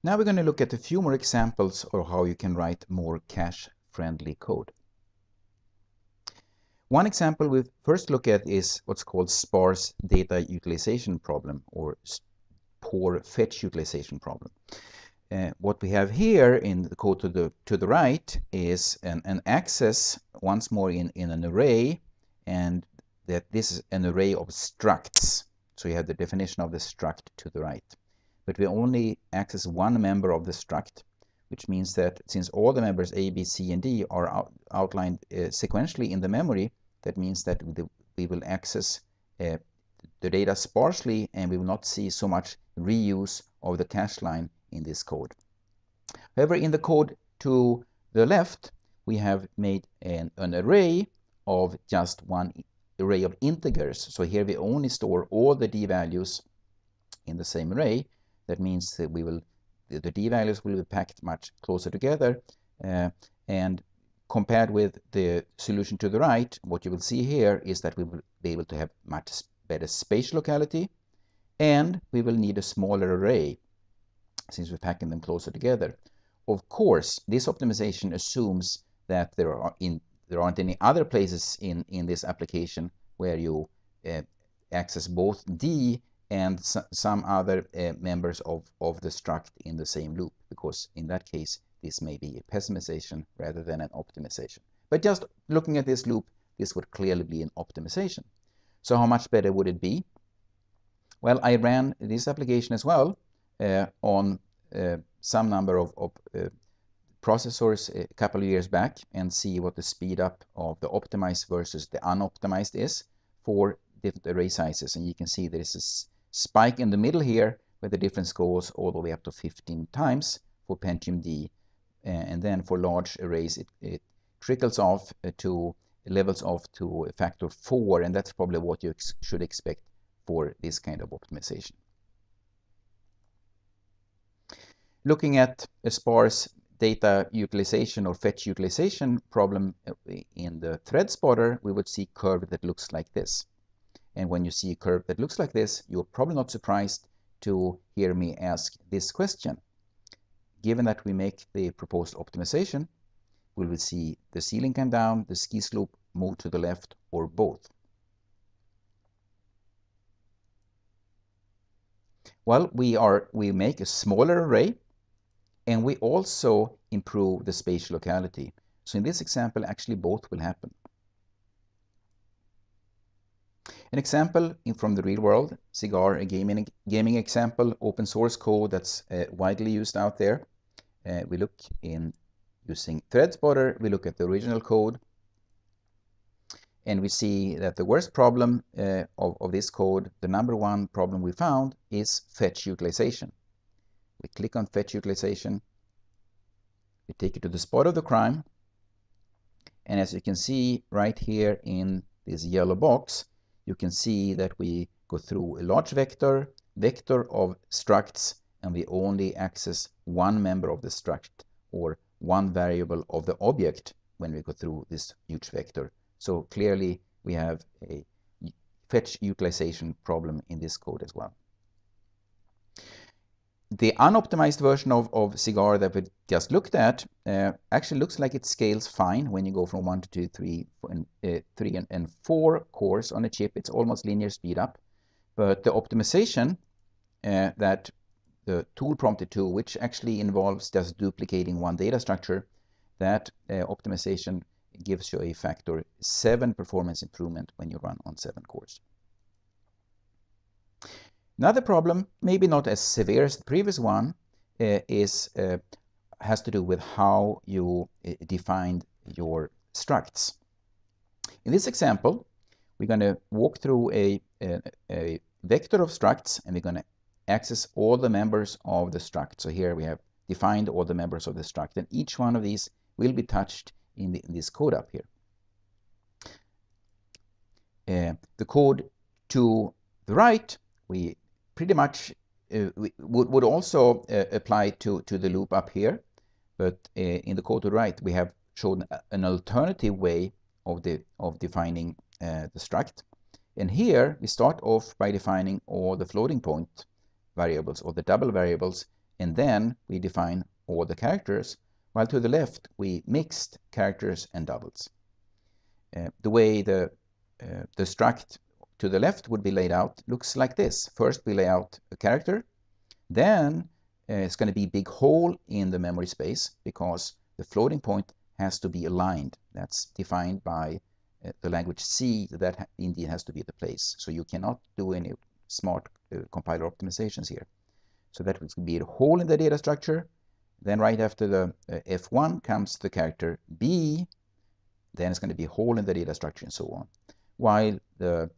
Now we're going to look at a few more examples of how you can write more cache-friendly code. One example we first look at is what's called sparse data utilization problem, or poor fetch utilization problem. What we have here in the code to the right is an access, once more in an array, and that this is an array of structs. So you have the definition of the struct to the right. But we only access one member of the struct, which means that since all the members A, B, C, and D are outlined sequentially in the memory, that means that we will access the data sparsely, and we will not see so much reuse of the cache line in this code. However, in the code to the left, we have made an array of just one array of integers. So here we only store all the d values in the same array. That means that the d values will be packed much closer together, and compared with the solution to the right, what you will see here is that we will be able to have much better spatial locality, and we will need a smaller array since we're packing them closer together. Of course, this optimization assumes that there aren't any other places in this application where you access both D and some other members of the struct in the same loop, because in that case this may be a pessimization rather than an optimization. But just looking at this loop, this would clearly be an optimization. So how much better would it be? Well, I ran this application as well on some number of processors a couple of years back, and see what the speed up of the optimized versus the unoptimized is for different array sizes. And you can see there is a spike in the middle here where the difference goes all the way up to 15 times for Pentium D, and then for large arrays it trickles off to levels off to a factor 4, and that's probably what you should expect for this kind of optimization. Looking at a sparse data utilization or fetch utilization problem in the thread spotter, we would see a curve that looks like this. And when you see a curve that looks like this, you're probably not surprised to hear me ask this question. Given that we make the proposed optimization, will we see the ceiling come down, the ski slope move to the left, or both? Well, we make a smaller array, and we also improve the spatial locality. So in this example, actually both will happen. An example from the real world, Cigar, a gaming example, open source code that's widely used out there. We look in using thread spotter, we look at the original code, and we see that the worst problem of this code, the number one problem we found, is fetch utilization. We click on fetch utilization, we take it to the spot of the crime, and as you can see right here in this yellow box, you can see that we go through a large vector of structs, and we only access one member of the struct, or one variable of the object, when we go through this huge vector. So clearly we have a fetch utilization problem in this code as well. The unoptimized version of Cigar that we just looked at actually looks like it scales fine when you go from 1 to 2, 3 and 4 cores on a chip. It's almost linear speed up. But the optimization that the tool prompted to, which actually involves just duplicating one data structure, that optimization gives you a factor 7 performance improvement when you run on 7 cores. Another problem, maybe not as severe as the previous one, has to do with how you defined your structs. In this example, we're going to walk through a vector of structs, and we're going to access all the members of the struct. So here we have defined all the members of the struct, and each one of these will be touched in this code up here. The code to the right, we pretty much would also apply to the loop up here, but in the code to the right, we have shown an alternative way of defining the struct. And here we start off by defining all the floating point variables, or the double variables, and then we define all the characters, while to the left we mixed characters and doubles. The way the struct to the left would be laid out looks like this. First we lay out a character, then it's going to be a big hole in the memory space because the floating point has to be aligned. That's defined by the language C, that indeed has to be the place. So you cannot do any smart compiler optimizations here. So that would be a hole in the data structure. Then right after the F1 comes the character B. Then it's going to be a hole in the data structure and so on. While the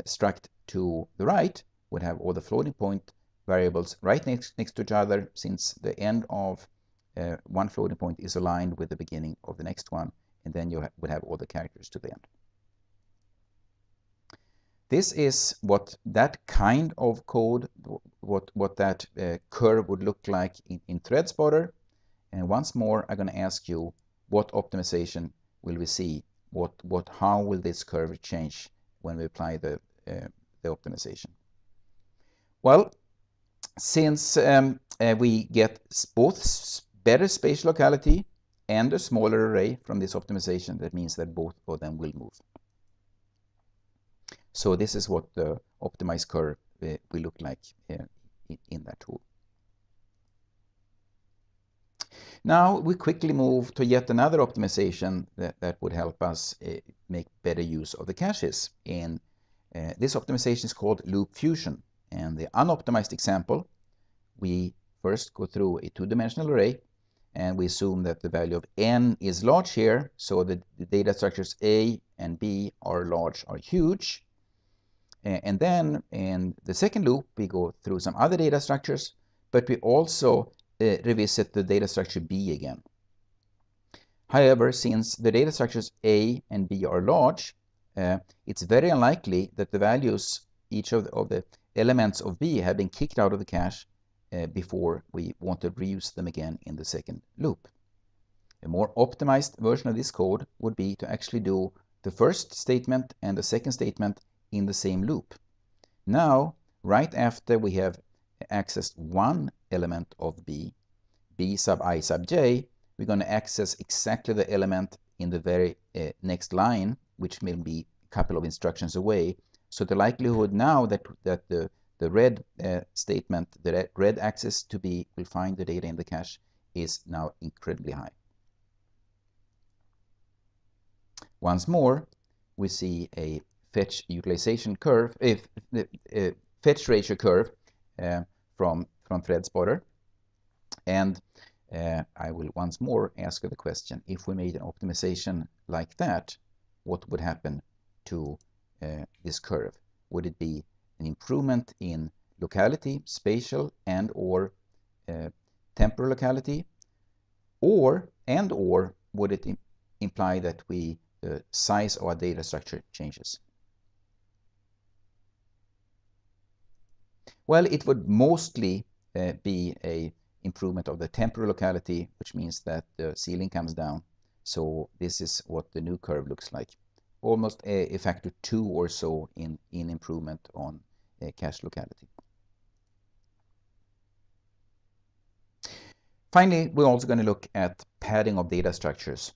struct to the right would have all the floating point variables right next to each other, since the end of one floating point is aligned with the beginning of the next one, and then you would have all the characters to the end. This is what that kind of code, what that curve would look like in ThreadSpotter. And once more, I'm going to ask you, what optimization will we see? How will this curve change when we apply the optimization? Well, since we get both better spatial locality and a smaller array from this optimization, that means that both of them will move. So this is what the optimized curve will look like in that tool. Now we quickly move to yet another optimization that would help us make better use of the caches. And this optimization is called loop fusion. And the unoptimized example, we first go through a two-dimensional array, and we assume that the value of n is large here, so the data structures A and B are large, are huge. And then in the second loop, we go through some other data structures, but we also revisit the data structure B again. However, since the data structures A and B are large, it's very unlikely that the values, each of the elements of B, have been kicked out of the cache before we want to reuse them again in the second loop. A more optimized version of this code would be to actually do the first statement and the second statement in the same loop. Now, right after we have accessed one element of B, B sub I sub j, we're going to access exactly the element in the very next line, which may be a couple of instructions away. So the likelihood now that the red statement, the red access to B, will find the data in the cache is now incredibly high. Once more, we see a fetch utilization curve, fetch ratio curve from ThreadSpotter. And I will once more ask the question, if we made an optimization like that, what would happen to this curve? Would it be an improvement in locality, spatial and or temporal locality, or would it imply that the size of our data structure changes? Well, it would mostly be a improvement of the temporal locality, which means that the ceiling comes down. So this is what the new curve looks like. Almost a factor 2 or so in improvement on cache locality. Finally, we're also going to look at padding of data structures.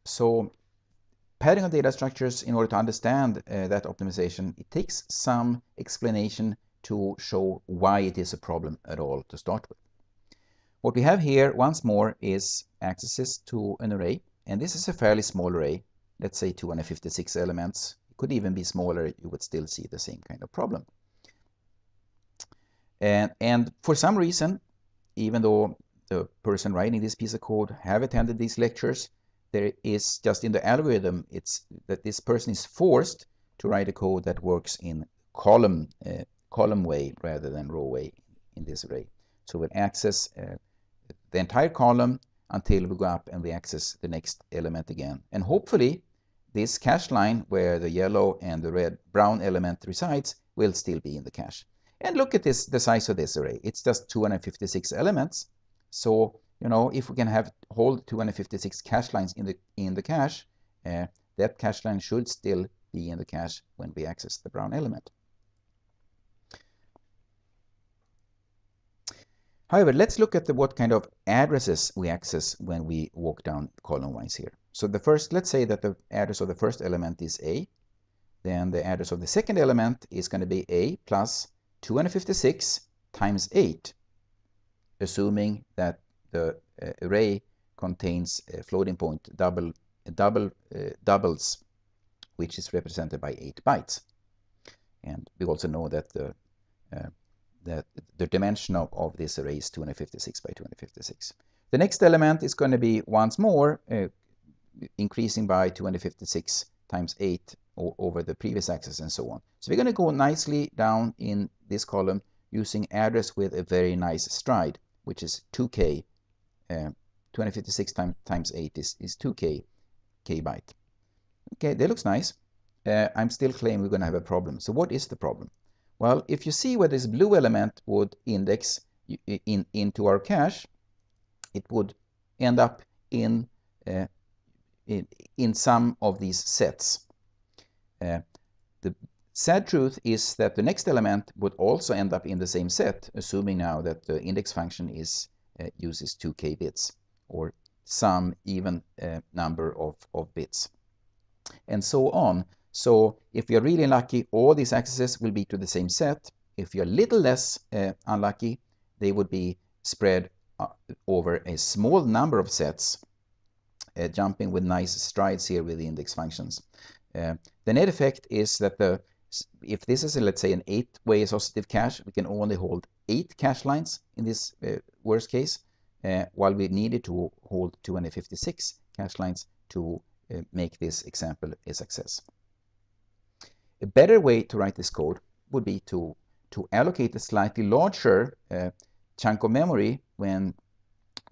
So padding of data structures, in order to understand that optimization, it takes some explanation to show why it is a problem at all to start with. What we have here, once more, is accesses to an array, and this is a fairly small array, let's say 256 elements. It could even be smaller, you would still see the same kind of problem. And for some reason, even though the person writing this piece of code have attended these lectures, there is just in the algorithm, it's that this person is forced to write a code that works in column way rather than row way in this array. So we'll access the entire column until we go up and we access the next element again. And hopefully this cache line where the yellow and the brown element resides will still be in the cache. And look at this, the size of this array. It's just 256 elements. So, you know, if we can hold 256 cache lines in the cache, that cache line should still be in the cache when we access the brown element. However, let's look at what kind of addresses we access when we walk down column-wise here. So the first, let's say that the address of the first element is A. Then the address of the second element is going to be A plus 256 times 8, assuming that the array contains a floating point doubles, which is represented by 8 bytes. And we also know that the dimension of this array is 256 by 256. The next element is going to be once more increasing by 256 times 8 over the previous axis and so on. So we're going to go nicely down in this column using address with a very nice stride, which is 2k. 256 times 8 is 2k byte. Okay, that looks nice. I'm still claiming we're going to have a problem. So what is the problem? Well, if you see where this blue element would index into our cache, it would end up in some of these sets. The sad truth is that the next element would also end up in the same set, assuming now that the index function uses 2k bits, or some even number of bits, and so on. So if you're really lucky, all these accesses will be to the same set. If you're a little less unlucky, they would be spread over a small number of sets, jumping with nice strides here with the index functions. The net effect is that if this is, let's say, an 8-way associative cache, we can only hold 8 cache lines in this worst case, while we needed to hold 256 cache lines to make this example a success. A better way to write this code would be to allocate a slightly larger chunk of memory when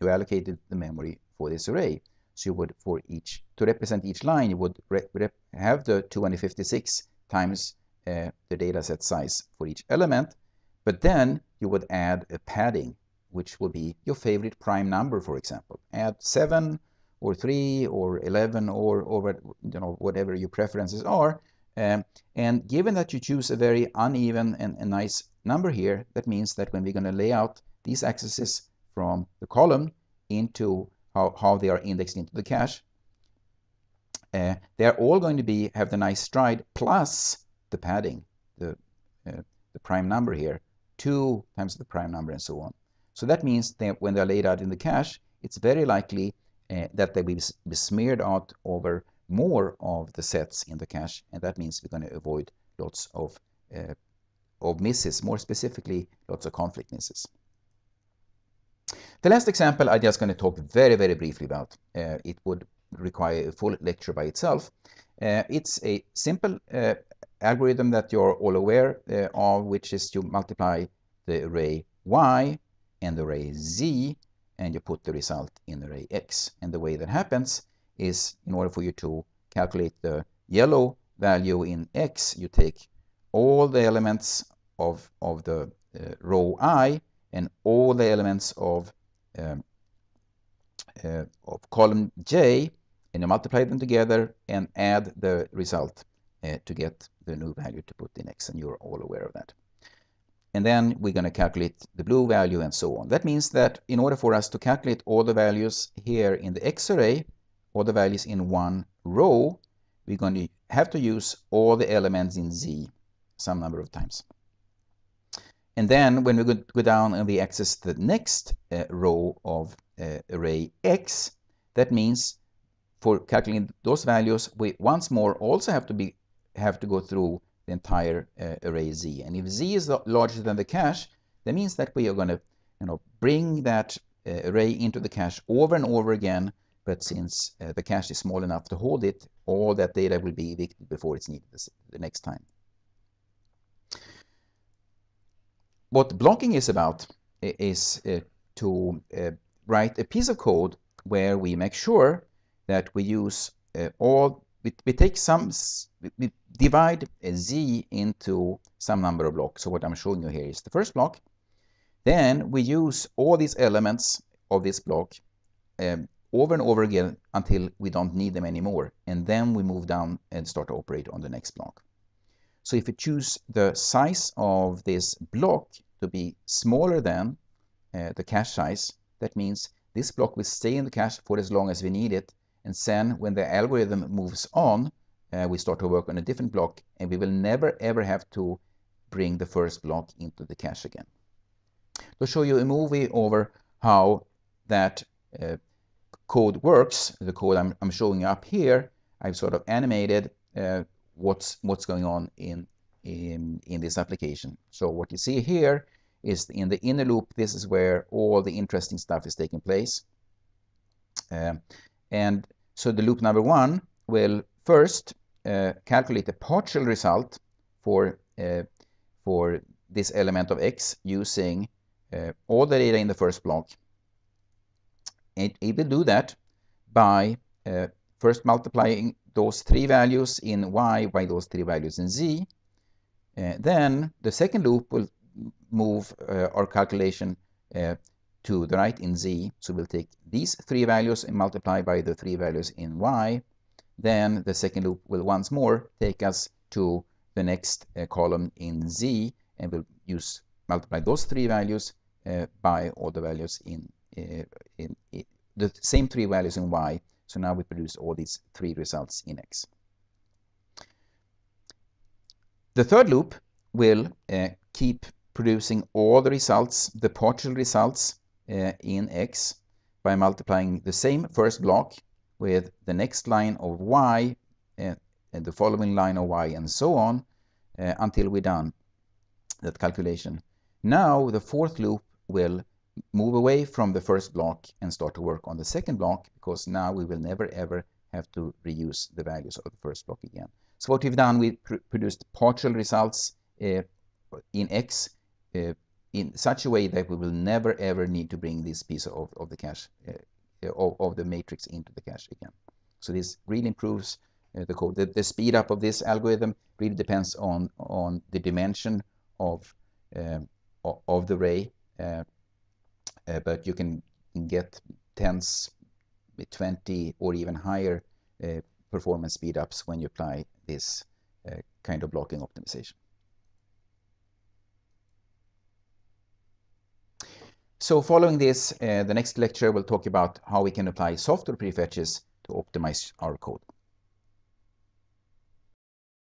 you allocated the memory for this array. So you would, to represent each line, you would have the 256 times the dataset size for each element, but then you would add a padding, which would be your favorite prime number, for example. Add 7 or 3 or 11 or whatever your preferences are. And given that you choose a very uneven and nice number here, that means that when we're going to lay out these accesses from the column into how they are indexed into the cache, they're all going to have the nice stride plus the padding, the prime number here, 2 times the prime number, and so on. So that means that when they're laid out in the cache, it's very likely that they will be smeared out over more of the sets in the cache, and that means we're going to avoid lots of misses, more specifically lots of conflict misses. The last example I'm just going to talk very, very briefly about. It would require a full lecture by itself. It's a simple algorithm that you're all aware of, which is to multiply the array y and the array z, and you put the result in array x. And the way that happens is, in order for you to calculate the yellow value in x, you take all the elements of the row I and all the elements of column j, and you multiply them together and add the result to get the new value to put in x, and you're all aware of that. And then we're going to calculate the blue value and so on. That means that in order for us to calculate all the values here in the x array, all the values in one row, we're going to have to use all the elements in z some number of times. And then when we go down and we access the next row of array x, that means for calculating those values, we once more also have to go through the entire array z. And if z is larger than the cache, that means that we are going to bring that array into the cache over and over again. But since the cache is small enough to hold it, all that data will be evicted before it's needed the next time. What blocking is about is to write a piece of code where we make sure that we use we divide a z into some number of blocks. So what I'm showing you here is the first block. Then we use all these elements of this block over and over again until we don't need them anymore. And then we move down and start to operate on the next block. So if we choose the size of this block to be smaller than the cache size. That means this block will stay in the cache for as long as we need it, and then when the algorithm moves on, we start to work on a different block, and we will never ever have to bring the first block into the cache again. To show you a movie over how that code works, the code I'm showing up here, I've sort of animated what's going on in this application. So what you see here is in the inner loop, this is where all the interesting stuff is taking place. And so the loop number 1 will first calculate the partial result for this element of x using all the data in the first block. It will do that by first multiplying those 3 values in y by those 3 values in z. Then the second loop will move our calculation to the right in z. So we'll take these 3 values and multiply by the 3 values in y. Then the second loop will once more take us to the next column in z, and we'll multiply those 3 values by all the values in the same 3 values in y. So now we produce all these 3 results in x. The third loop will keep producing all the results, the partial results in x, by multiplying the same first block with the next line of y and the following line of y, and so on until we're done that calculation. Now the fourth loop will move away from the first block and start to work on the second block, because now we will never ever have to reuse the values of the first block again. So what we've done, we produced partial results in x in such a way that we will never ever need to bring this piece of the cache of the matrix into the cache again. So this really improves the code. The speed up of this algorithm really depends on the dimension of the array, but you can get 10s, 20, or even higher performance speed ups when you apply this kind of blocking optimization. So following this, the next lecture will talk about how we can apply software prefetches to optimize our code.